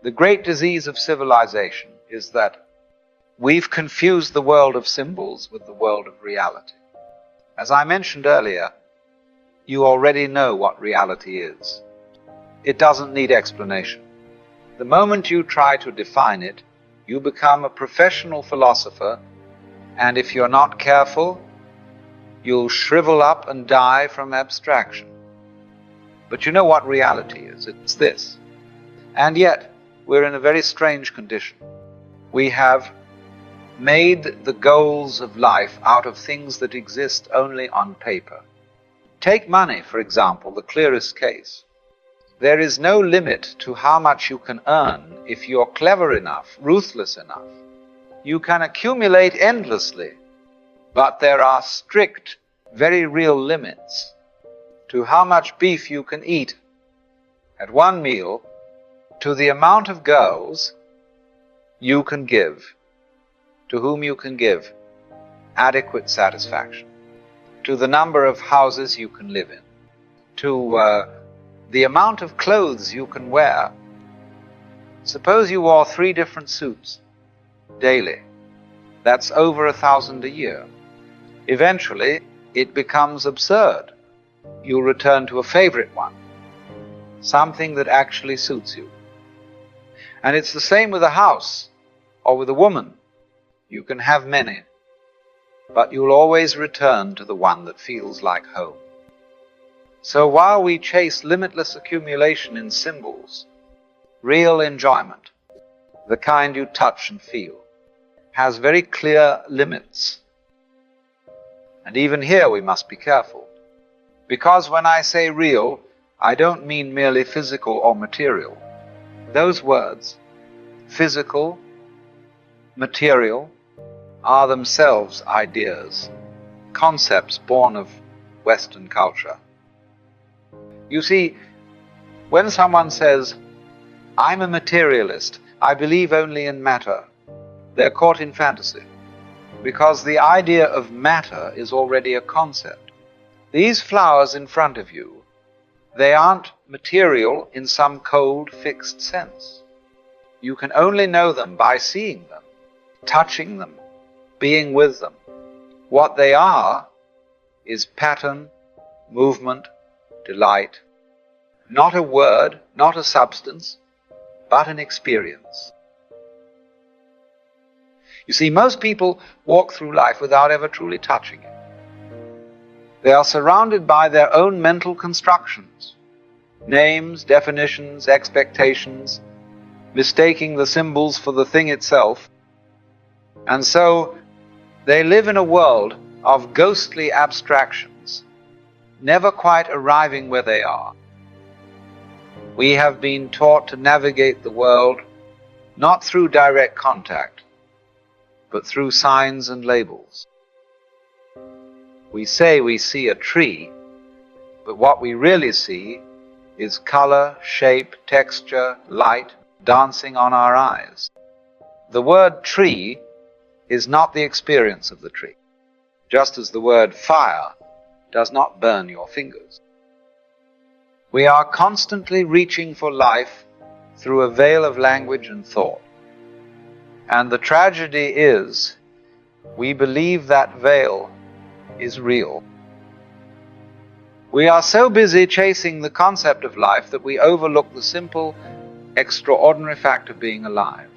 The great disease of civilization is that we've confused the world of symbols with the world of reality. As I mentioned earlier, you already know what reality is. It doesn't need explanation. The moment you try to define it, you become a professional philosopher, and if you're not careful, you'll shrivel up and die from abstraction. But you know what reality is. It's this. And yet, we're in a very strange condition. We have made the goals of life out of things that exist only on paper. Take money, for example, the clearest case. There is no limit to how much you can earn if you're clever enough, ruthless enough. You can accumulate endlessly, but there are strict, very real limits to how much beef you can eat at one meal, to the amount of girls you can give, to whom you can give adequate satisfaction, to the number of houses you can live in, to the amount of clothes you can wear. Suppose you wore 3 different suits daily. That's over 1,000 a year. Eventually, it becomes absurd. You'll return to a favorite one, something that actually suits you. And it's the same with a house or with a woman. You can have many, but you'll always return to the one that feels like home. So while we chase limitless accumulation in symbols, real enjoyment, the kind you touch and feel, has very clear limits. And even here we must be careful. Because when I say real, I don't mean merely physical or material. Those words, physical, material, are themselves ideas, concepts born of Western culture. You see, when someone says, "I'm a materialist, I believe only in matter," they're caught in fantasy, because the idea of matter is already a concept. These flowers in front of you, they aren't material in some cold, fixed sense. You can only know them by seeing them, touching them, being with them. What they are is pattern, movement, delight. Not a word, not a substance, but an experience. You see, most people walk through life without ever truly touching it. They are surrounded by their own mental constructions, names, definitions, expectations, mistaking the symbols for the thing itself. And so they live in a world of ghostly abstractions, never quite arriving where they are. We have been taught to navigate the world not through direct contact, but through signs and labels. We say we see a tree, but what we really see is color, shape, texture, light dancing on our eyes. The word tree is not the experience of the tree, just as the word fire does not burn your fingers. We are constantly reaching for life through a veil of language and thought. And the tragedy is, we believe that veil is real. We are so busy chasing the concept of life that we overlook the simple, extraordinary fact of being alive.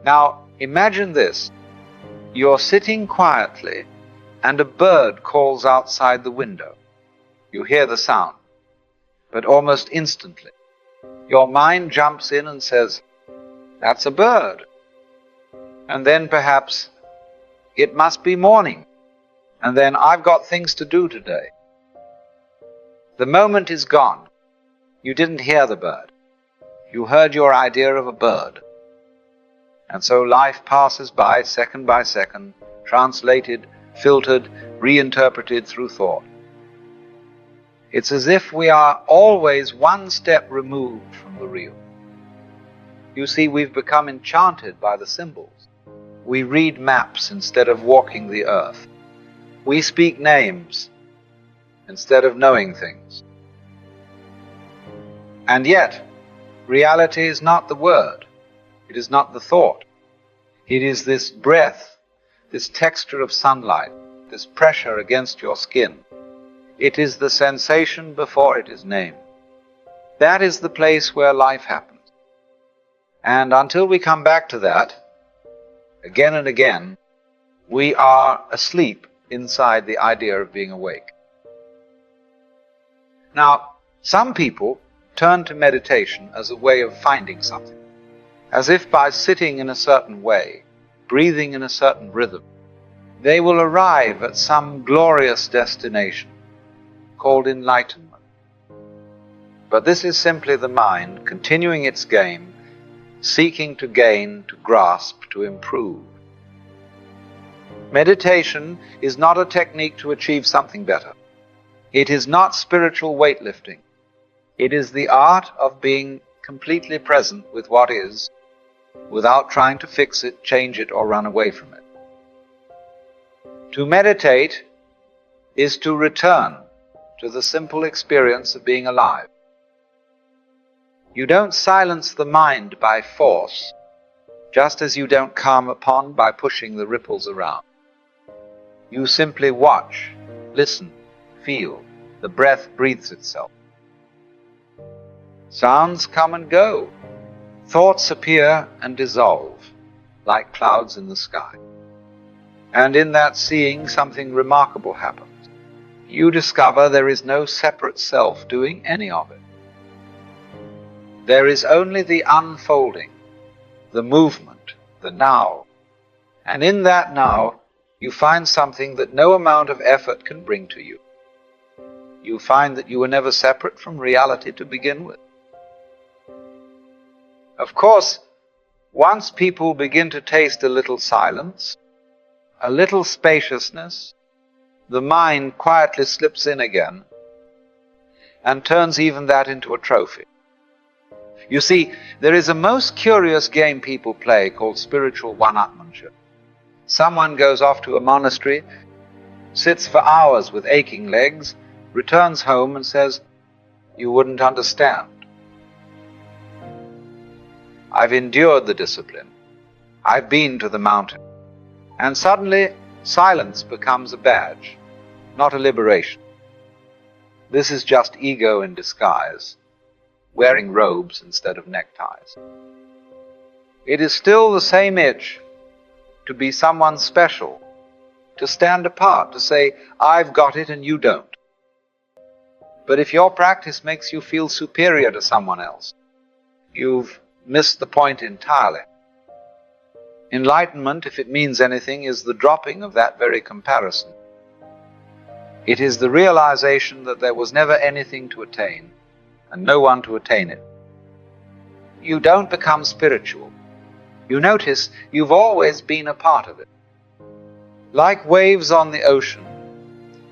Now, imagine this. You're sitting quietly, and a bird calls outside the window. You hear the sound, but almost instantly, your mind jumps in and says, "That's a bird." And then perhaps, "It must be morning." And then, "I've got things to do today." The moment is gone. You didn't hear the bird. You heard your idea of a bird. And so life passes by second, translated, filtered, reinterpreted through thought. It's as if we are always one step removed from the real. You see, we've become enchanted by the symbols. We read maps instead of walking the earth. We speak names instead of knowing things. And yet, Reality is not the word. It is not the thought. It is this breath, this texture of sunlight, this pressure against your skin. It is the sensation before it is named. That is the place where life happens. And until we come back to that, again and again, we are asleep inside the idea of being awake. Now, some people turn to meditation as a way of finding something, as if by sitting in a certain way, breathing in a certain rhythm, they will arrive at some glorious destination called enlightenment. But this is simply the mind continuing its game, seeking to gain, to grasp, to improve. Meditation is not a technique to achieve something better. It is not spiritual weightlifting. It is the art of being completely present with what is, without trying to fix it, change it, or run away from it. To meditate is to return to the simple experience of being alive. You don't silence the mind by force, just as you don't calm a pond by pushing the ripples around. You simply watch, listen, feel. The breath breathes itself. Sounds come and go. Thoughts appear and dissolve, like clouds in the sky. And in that seeing, something remarkable happens. You discover there is no separate self doing any of it. There is only the unfolding, the movement, the now. And in that now, you find something that no amount of effort can bring to you. You find that you were never separate from reality to begin with. Of course, once people begin to taste a little silence, a little spaciousness, the mind quietly slips in again and turns even that into a trophy. You see, there is a most curious game people play called spiritual one-upmanship. Someone goes off to a monastery, sits for hours with aching legs, returns home and says, "You wouldn't understand. I've endured the discipline. I've been to the mountain." And suddenly, silence becomes a badge, not a liberation. This is just ego in disguise, wearing robes instead of neckties. It is still the same itch to be someone special, to stand apart, to say, "I've got it and you don't." But if your practice makes you feel superior to someone else, you've missed the point entirely. Enlightenment, if it means anything, is the dropping of that very comparison. It is the realization that there was never anything to attain, and no one to attain it. You don't become spiritual. You notice you've always been a part of it. Like waves on the ocean,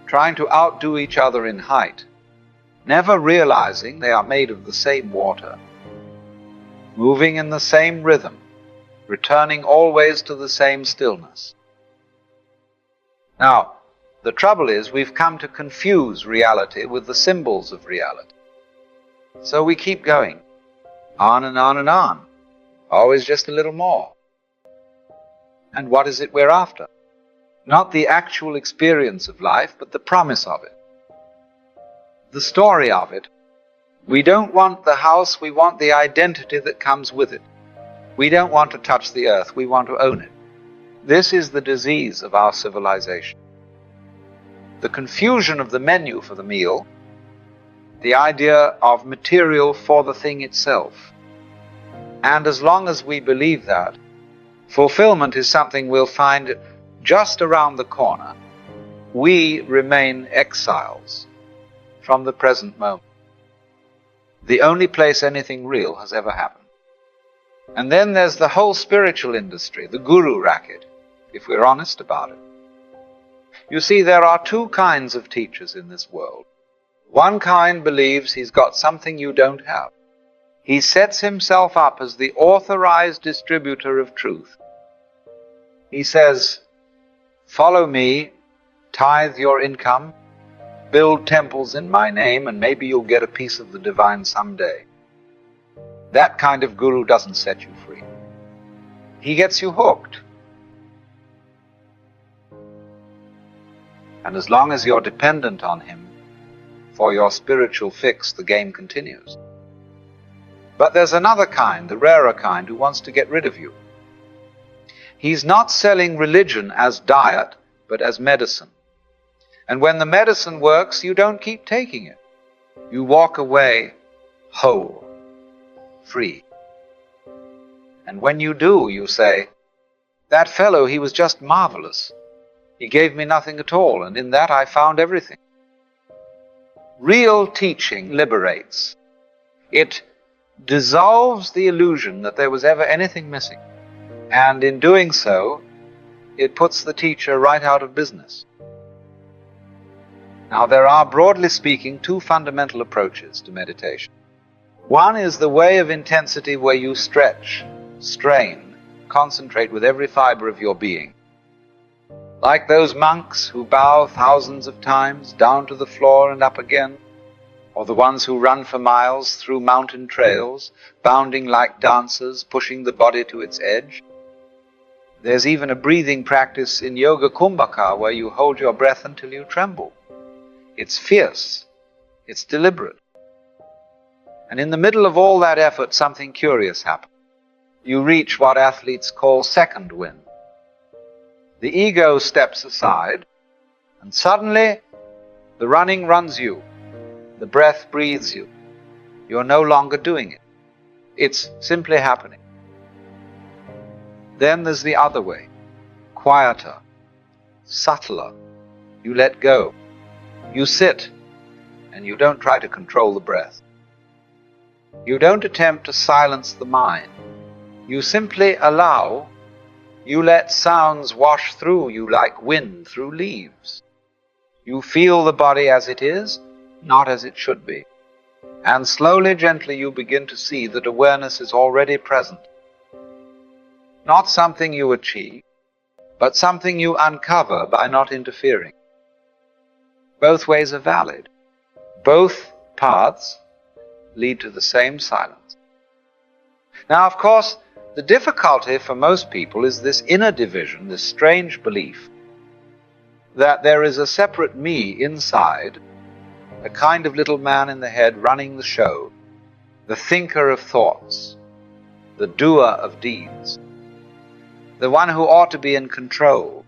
trying to outdo each other in height, never realizing they are made of the same water, moving in the same rhythm, returning always to the same stillness. Now, the trouble is we've come to confuse reality with the symbols of reality. So we keep going, on and on and on, always just a little more. And what is it we're after? Not the actual experience of life, but the promise of it, the story of it. We don't want the house, we want the identity that comes with it. We don't want to touch the earth, we want to own it. This is the disease of our civilization. The confusion of the menu for the meal, the idea of material for the thing itself. And as long as we believe that, fulfillment is something we'll find just around the corner, we remain exiles from the present moment, the only place anything real has ever happened. And then there's the whole spiritual industry, the guru racket, if we're honest about it. You see, there are two kinds of teachers in this world. One kind believes he's got something you don't have. He sets himself up as the authorized distributor of truth. He says, "Follow me, tithe your income, build temples in my name, and maybe you'll get a piece of the divine someday." That kind of guru doesn't set you free. He gets you hooked. And as long as you're dependent on him for your spiritual fix, the game continues. But there's another kind, the rarer kind, who wants to get rid of you. He's not selling religion as diet, but as medicine. And when the medicine works, you don't keep taking it. You walk away whole, free. And when you do, you say, "That fellow, he was just marvelous. He gave me nothing at all, and in that I found everything." Real teaching liberates. It dissolves the illusion that there was ever anything missing. And in doing so, it puts the teacher right out of business. Now, there are, broadly speaking, two fundamental approaches to meditation. One is the way of intensity where you stretch, strain, concentrate with every fiber of your being. Like those monks who bow thousands of times down to the floor and up again, or the ones who run for miles through mountain trails, bounding like dancers, pushing the body to its edge. There's even a breathing practice in Yoga Kumbhaka where you hold your breath until you tremble. It's fierce. It's deliberate. And in the middle of all that effort, something curious happens. You reach what athletes call second wind. The ego steps aside, and suddenly the running runs you. The breath breathes you. You're no longer doing it. It's simply happening. Then there's the other way, quieter, subtler. You let go. You sit, and you don't try to control the breath. You don't attempt to silence the mind. You simply allow. You let sounds wash through you like wind through leaves. You feel the body as it is, not as it should be. And slowly, gently, you begin to see that awareness is already present. Not something you achieve, but something you uncover by not interfering. Both ways are valid. Both paths lead to the same silence. Now, of course, the difficulty for most people is this inner division, this strange belief that there is a separate me inside, a kind of little man in the head running the show, the thinker of thoughts, the doer of deeds, the one who ought to be in control.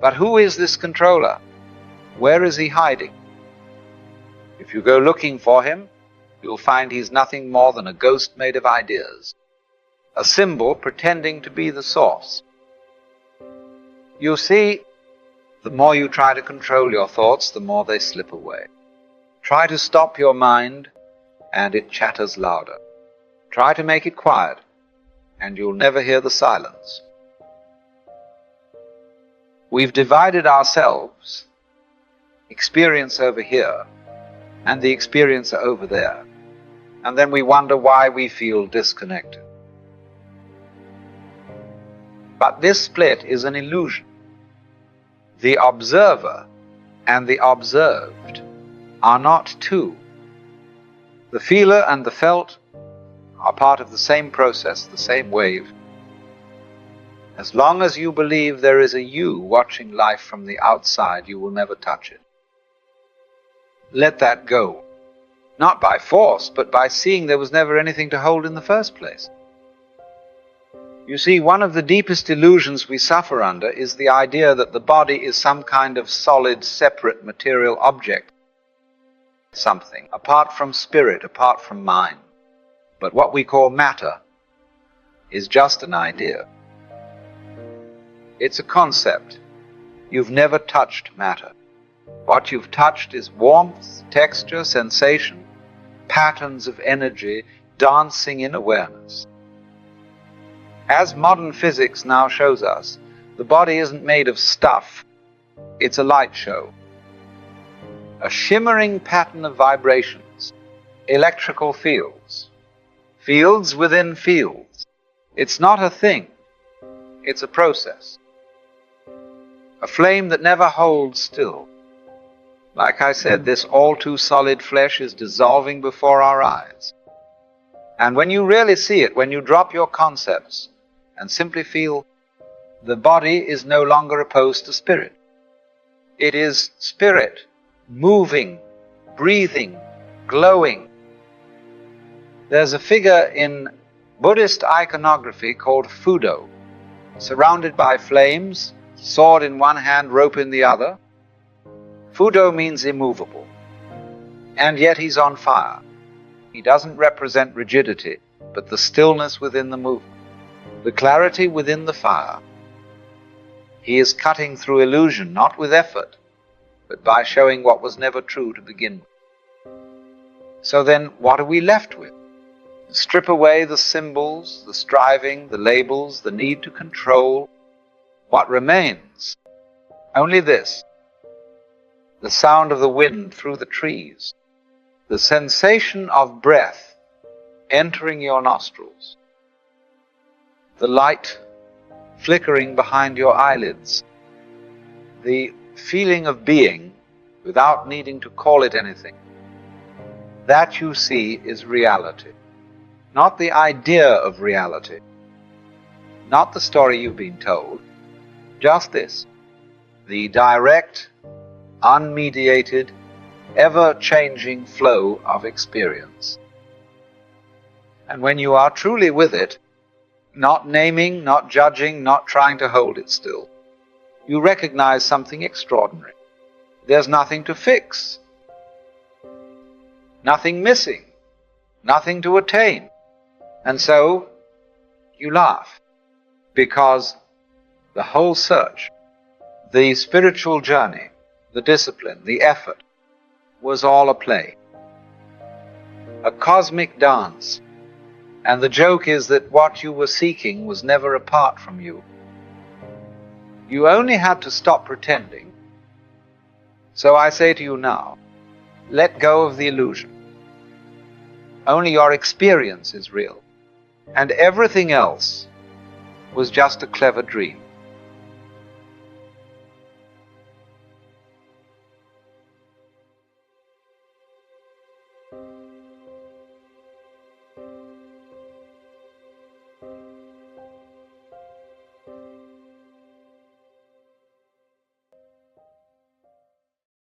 But who is this controller? Where is he hiding? If you go looking for him, you'll find he's nothing more than a ghost made of ideas, a symbol pretending to be the source. You see, the more you try to control your thoughts, the more they slip away. Try to stop your mind, and it chatters louder. Try to make it quiet, and you'll never hear the silence. We've divided ourselves, experience over here, and the experiencer over there. And then we wonder why we feel disconnected. But this split is an illusion. The observer and the observed are not two. The feeler and the felt are part of the same process, the same wave. As long as you believe there is a you watching life from the outside, you will never touch it. Let that go. Not by force, but by seeing there was never anything to hold in the first place. You see, one of the deepest illusions we suffer under is the idea that the body is some kind of solid, separate material object. Something, apart from spirit, apart from mind. But what we call matter is just an idea. It's a concept. You've never touched matter. What you've touched is warmth, texture, sensation, patterns of energy dancing in awareness. As modern physics now shows us, the body isn't made of stuff. It's a light show. A shimmering pattern of vibrations, electrical fields, fields within fields. It's not a thing. It's a process. A flame that never holds still. Like I said, this all too solid flesh is dissolving before our eyes. And when you really see it, when you drop your concepts and simply feel the body is no longer opposed to spirit. It is spirit, moving, breathing, glowing. There's a figure in Buddhist iconography called Fudo, surrounded by flames, sword in one hand, rope in the other. Fudo means immovable, and yet he's on fire. He doesn't represent rigidity, but the stillness within the movement, the clarity within the fire. He is cutting through illusion, not with effort, but by showing what was never true to begin with. So then, what are we left with? Strip away the symbols, the striving, the labels, the need to control. What remains? Only this: the sound of the wind through the trees, the sensation of breath entering your nostrils, the light flickering behind your eyelids, the feeling of being without needing to call it anything. That, you see, is reality. Not the idea of reality, not the story you've been told, just this: the direct, unmediated, ever-changing flow of experience. And when you are truly with it, not naming, not judging, not trying to hold it still, you recognize something extraordinary. There's nothing to fix, nothing missing, nothing to attain. And so you laugh, because the whole search, the spiritual journey, the discipline, the effort, was all a play, a cosmic dance. And the joke is that what you were seeking was never apart from you. You only had to stop pretending. So I say to you now, let go of the illusion. Only your experience is real, and everything else was just a clever dream.